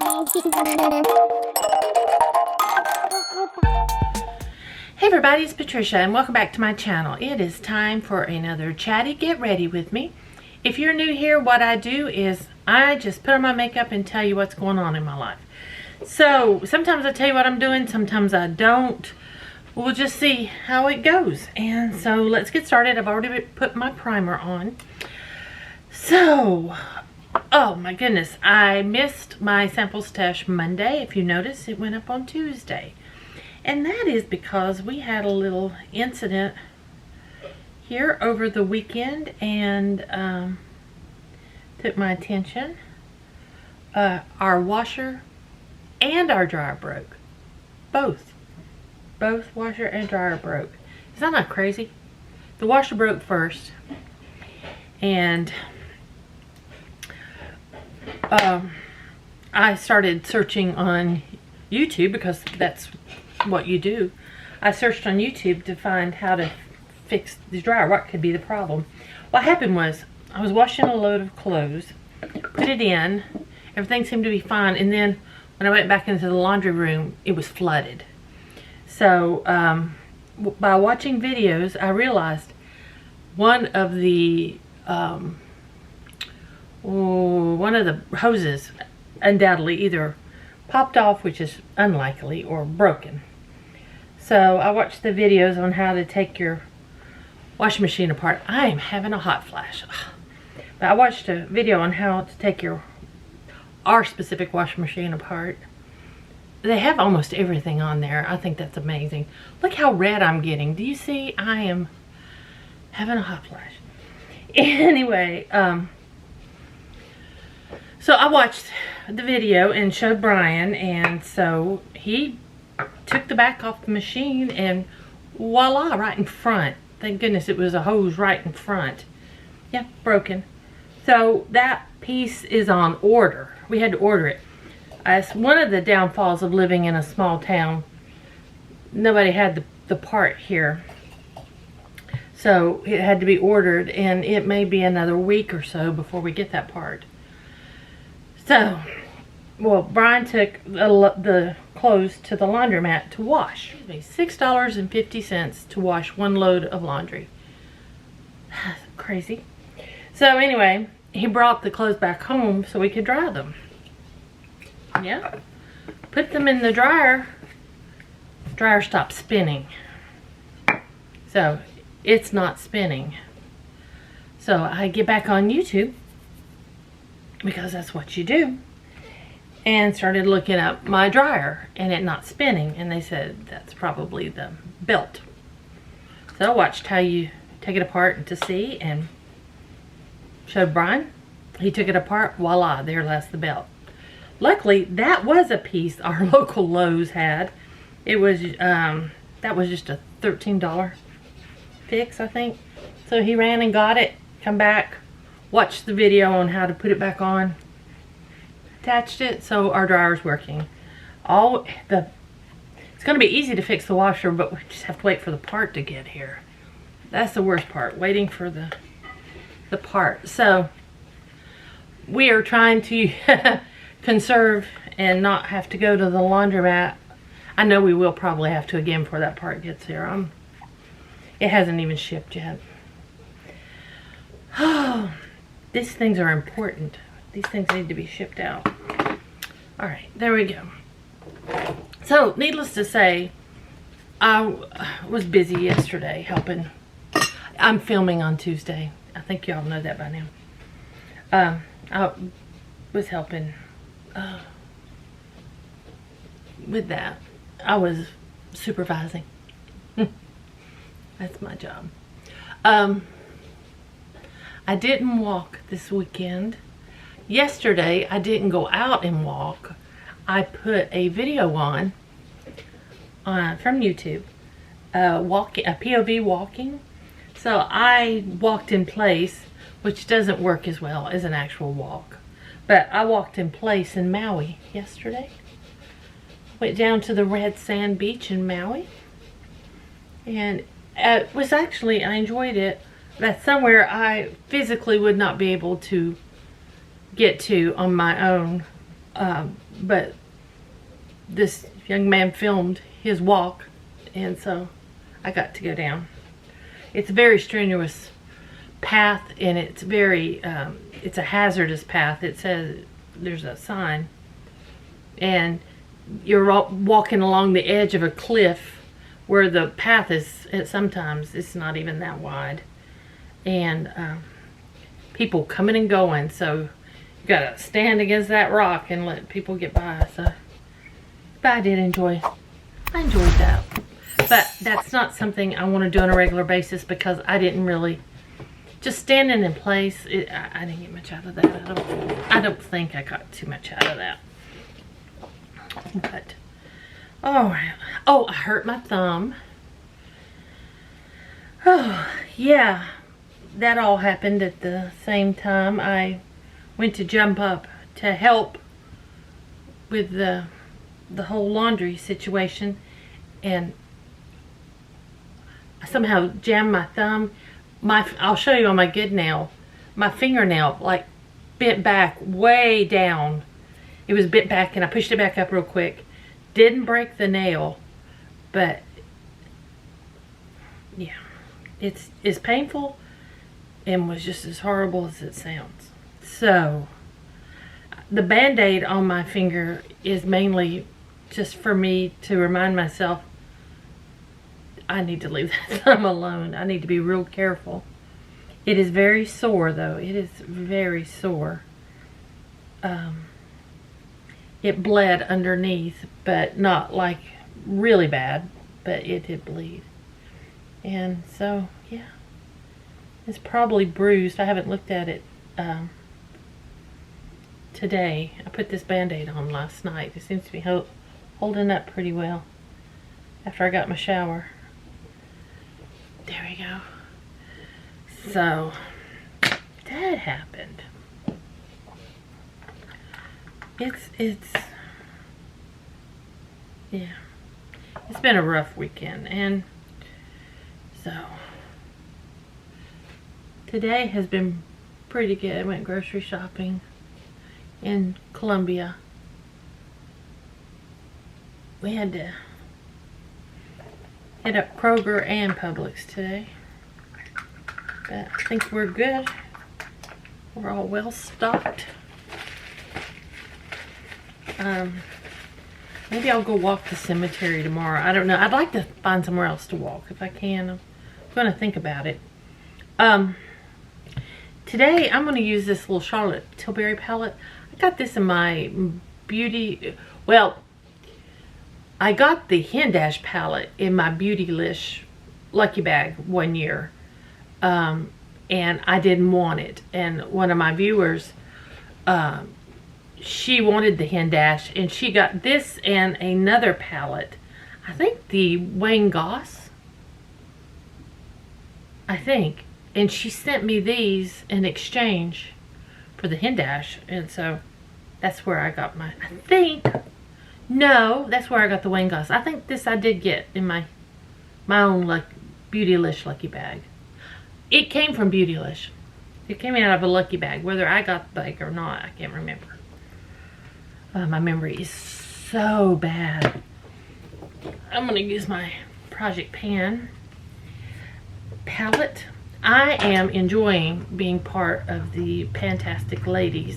Hey everybody, it's Patricia and welcome back to my channel. It is time for another Chatty Get Ready with me. If you're new here, what I do is I just put on my makeup and tell you what's going on in my life. So sometimes I tell you what I'm doing, sometimes I don't. We'll just see how it goes. And so let's get started. I've already put my primer on. So, oh my goodness, I missed my sample stash Monday. If you notice, it went up on Tuesday. And that is because we had a little incident here over the weekend and took my attention. Our washer and our dryer broke. Both washer and dryer broke. Is that not crazy? The washer broke first, and I started searching on YouTube because that's what you do. I searched on YouTube to find how to fix the dryer. What could be the problem? What happened was I was washing a load of clothes, put it in, everything seemed to be fine, and then when I went back into the laundry room, it was flooded. So by watching videos, I realized one of the hoses undoubtedly either popped off, which is unlikely, or broken. So I watched the videos on how to take your washing machine apart. I am having a hot flash. But I watched a video on how to take our specific washing machine apart. They have almost everything on there. I think that's amazing. Look how red I'm getting. Do you see? I am having a hot flash. Anyway, so I watched the video and showed Brian, and so he took the back off the machine and voila, right in front. Thank goodness it was a hose right in front. Yeah, broken. So that piece is on order. We had to order it. It's one of the downfalls of living in a small town. Nobody had the part here. So it had to be ordered, and it may be another week or so before we get that part. So, well, Brian took the clothes to the laundromat to wash. $6.50 to wash one load of laundry. Crazy. So anyway, he brought the clothes back home so we could dry them. Yeah. Put them in the dryer. Dryer stopped spinning. So it's not spinning. So I get back on YouTube, because that's what you do, and started looking up my dryer and it not spinning, and they said that's probably the belt. So I watched how you take it apart to see, and showed Brian. He took it apart, voila, there lies the belt. Luckily that was a piece our local Lowe's had. It was that was just a $13 fix, I think. So he ran and got it, come back, watched the video on how to put it back on, attached it, so our dryer's working. It's going to be easy to fix the washer, but we just have to wait for the part to get here. That's the worst part, waiting for the part. So we are trying to conserve and not have to go to the laundromat. I know we will probably have to again before that part gets here. It hasn't even shipped yet. Oh, these things are important. These things need to be shipped out. All right, there we go. So, needless to say, I was busy yesterday helping. I'm filming on Tuesday. I think y'all know that by now. I was helping with that. I was supervising. That's my job. I didn't walk this weekend. Yesterday, I didn't go out and walk. I put a video on from YouTube, a POV walking. So I walked in place, which doesn't work as well as an actual walk. But I walked in place in Maui yesterday. Went down to the red sand beach in Maui. And it was actually, I enjoyed it. That's somewhere I physically would not be able to get to on my own But this young man filmed his walk, and so I got to go down. It's a very strenuous path, and it's very, it's a hazardous path. It says, there's a sign, and you're walking along the edge of a cliff where the path is, sometimes it's not even that wide, and people coming and going, so you gotta stand against that rock and let people get by. So, but I enjoyed that. But that's not something I want to do on a regular basis, because I didn't really, just standing in place, I didn't get much out of that. I don't think I got too much out of that. But, alright. Oh, I hurt my thumb. Oh, yeah. That all happened at the same time. I went to jump up to help with the whole laundry situation, and I somehow jammed my thumb. I'll show you on my good nail. My fingernail like bent back way down. It was bent back, and I pushed it back up real quick. Didn't break the nail, but yeah, it's painful and was just as horrible as it sounds. So the Band-Aid on my finger is mainly just for me to remind myself I need to leave that thumb alone. I need to be real careful. It is very sore, though. It is very sore. It bled underneath, but not like really bad, but it did bleed. And so, yeah, it's probably bruised. I haven't looked at it today. I put this Band-Aid on last night. It seems to be holding up pretty well after I got my shower. There we go. So, that happened. Yeah, it's been a rough weekend, and so today has been pretty good. I went grocery shopping in Columbia. We had to hit up Kroger and Publix today, but I think we're good. We're all well stocked. Maybe I'll go walk the cemetery tomorrow. I don't know. I'd like to find somewhere else to walk if I can. I'm going to think about it. Today I'm going to use this little Charlotte Tilbury palette. I got this in my beauty, well, I got the Hen Dash palette in my Beautylish Lucky Bag one year, and I didn't want it. And one of my viewers, she wanted the Hen Dash, and she got this and another palette. I think the Wayne Goss, I think. And she sent me these in exchange for the Hen Dash, and so that's where I got my, I think, no, that's where I got the Wayne Goss. I think this I did get in my own Beautylish Lucky Bag. It came from Beautylish. It came out of a Lucky Bag. Whether I got the bag or not, I can't remember. My memory is so bad. I'm going to use my Project Pan palette. I am enjoying being part of the Pantastic Ladies.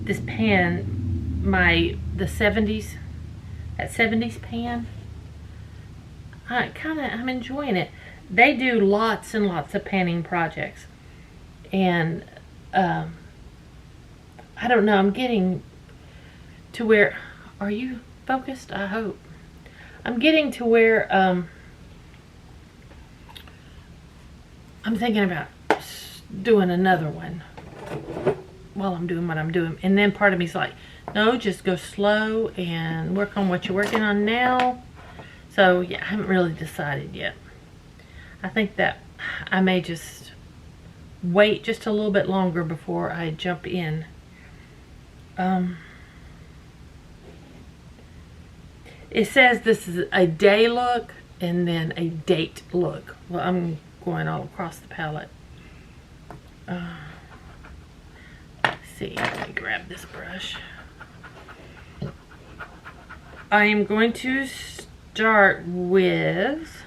This pan, the 70s, that 70s pan, I'm enjoying it. They do lots and lots of panning projects, and I don't know, I'm getting to where, are you focused? I hope. I'm getting to where I'm thinking about doing another one while I'm doing what I'm doing. And then part of me's like, no, just go slow and work on what you're working on now. So yeah, I haven't really decided yet. I think that I may just wait just a little bit longer before I jump in. It says this is a day look and then a date look. Well, I'm going all across the palette. Let's see, let me grab this brush. I am going to start with,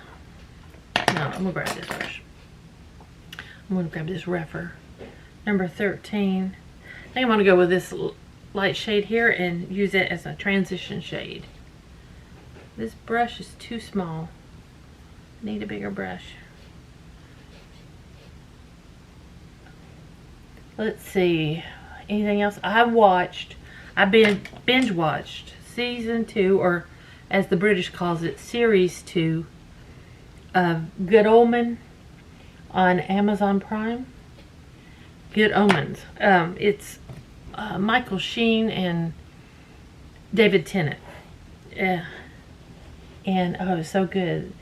no, I'm gonna grab this brush. I'm gonna grab this Reffer, number 13. I think I'm gonna go with this light shade here and use it as a transition shade. This brush is too small. I need a bigger brush. Let's see, anything else? I binge watched season 2, or as the British calls it, series 2 of Good Omen on Amazon Prime. Good Omens. It's Michael Sheen and David Tennant. And oh, it's so good.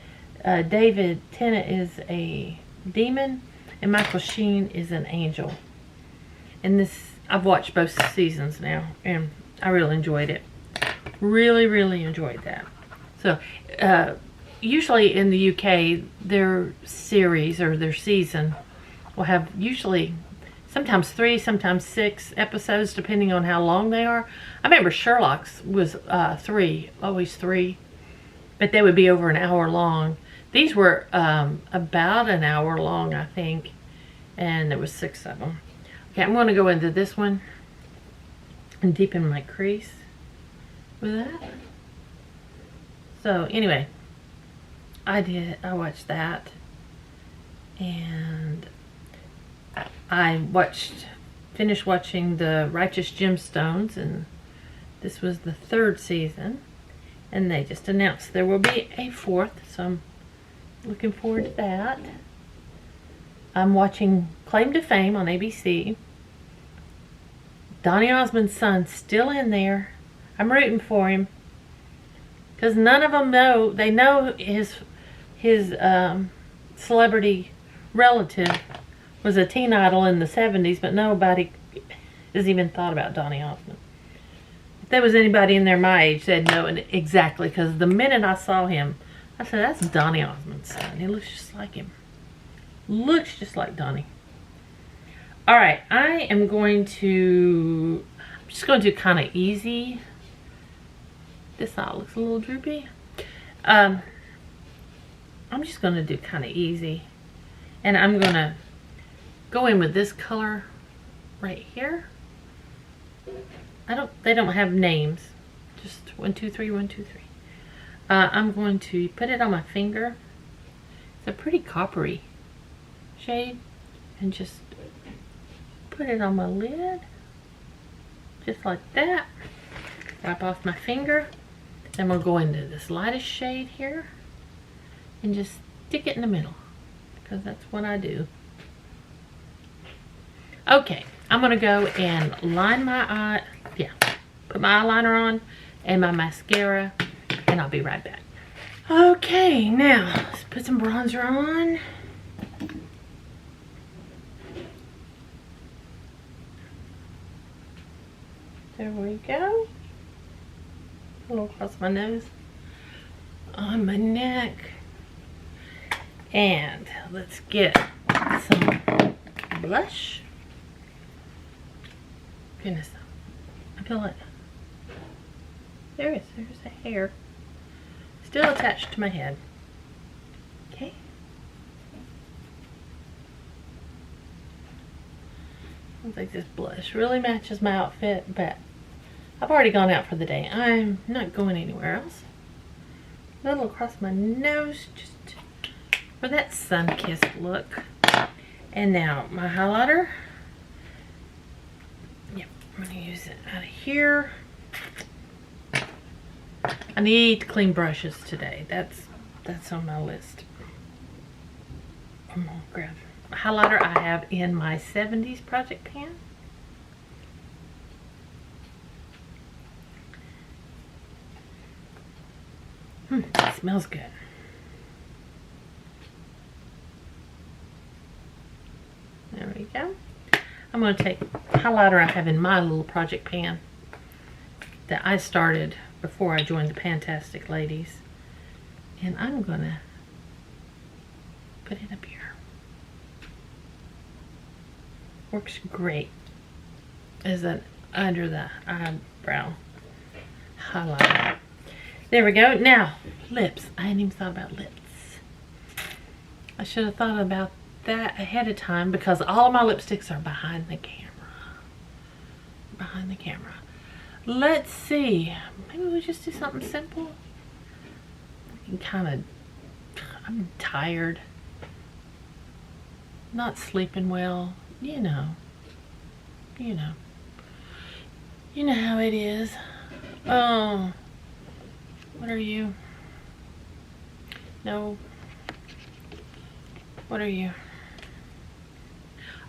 David Tennant is a demon and Michael Sheen is an angel. And this, I've watched both seasons now and I really enjoyed it. Really enjoyed that. So usually in the UK, their series or their season will have usually sometimes 3, sometimes 6 episodes, depending on how long they are. I remember Sherlock's was 3, always 3, but they would be over an hour long. These were about an hour long, I think, and there was 6 of them. Okay, I'm going to go into this one and deepen my crease with that. So anyway, I watched that, and I finished watching the Righteous Gemstones, and this was the 3rd season, and they just announced there will be a 4th, so I'm looking forward to that. I'm watching Claim to Fame on ABC. Donny Osmond's son's still in there. I'm rooting for him because none of them know. They know his celebrity relative was a teen idol in the 70s, but nobody has even thought about Donny Osmond. If there was anybody in there my age, they'd know it exactly, because the minute I saw him, I said, that's Donny Osmond's son. He looks just like him. Looks just like Donny. Alright, I'm just going to do kind of easy. This eye looks a little droopy. I'm just going to do kind of easy. And I'm going to go in with this color right here. They don't have names. Just 1, 2, 3, 1, 2, 3. I'm going to put it on my finger. It's a pretty coppery shade. And just put it on my lid. Just like that. Wipe off my finger. Then we'll go into this lightest shade here. And just stick it in the middle. Because that's what I do. Okay, I'm going to go and line my eye. Yeah, put my eyeliner on and my mascara. And I'll be right back. Okay, now let's put some bronzer on. There we go. A little across my nose. On my neck. And let's get some blush. Goodness, I feel like there's a hair still attached to my head. Okay. I think this blush really matches my outfit, but I've already gone out for the day. I'm not going anywhere else. A little across my nose, just for that sun-kissed look. And now my highlighter. Yep, I'm gonna use it out of here. I need clean brushes today. That's on my list. I'm gonna grab a highlighter I have in my 70s project pan. It smells good. There we go. I'm going to take the highlighter I have in my little project pan that I started before I joined the Fantastic Ladies. And I'm going to put it up here. Works great as an under the eyebrow highlighter. There we go. Now, lips. I hadn't even thought about lips. I should have thought about that ahead of time because all of my lipsticks are behind the camera. Behind the camera. Let's see. Maybe we'll just do something simple. I'm tired. Not sleeping well. You know. You know. You know how it is. Oh. What are you? No. What are you?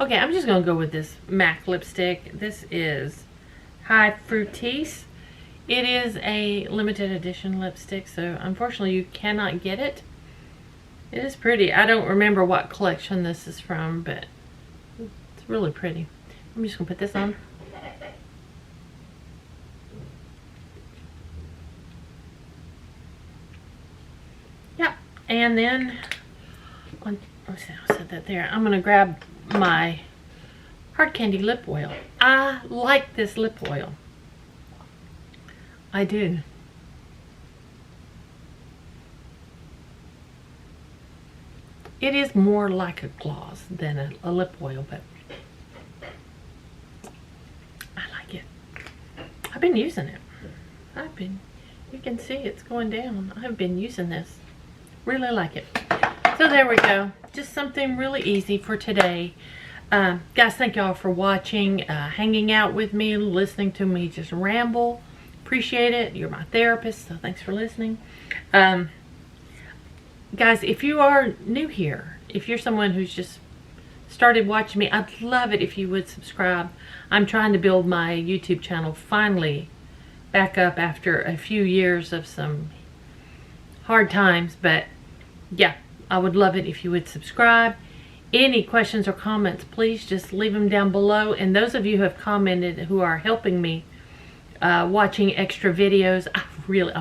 Okay, I'm just going to go with this MAC lipstick. This is Hi-Fruitease. It is a limited edition lipstick, so unfortunately you cannot get it. It is pretty. I don't remember what collection this is from, but it's really pretty. I'm just going to put this on. Yep, and then on, I said that there. I'm going to grab my Hard Candy lip oil. I like this lip oil. I do. It is more like a gloss than a lip oil, but I like it. I've been using it. You can see it's going down. I've been using this. Really like it. So there we go. Just something really easy for today. Guys, thank y'all for watching, hanging out with me, listening to me just ramble. Appreciate it. You're my therapist, so thanks for listening. Guys, if you are new here, if you're someone who's just started watching me, I'd love it if you would subscribe. I'm trying to build my YouTube channel finally back up after a few years of some hard times, but yeah, I would love it if you would subscribe. Any questions or comments, please just leave them down below. And those of you who have commented, who are helping me watching extra videos, I'm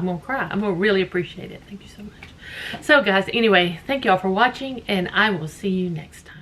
gonna cry. I'm gonna really appreciate it. Thank you so much. So guys, anyway, thank y'all for watching, and I will see you next time.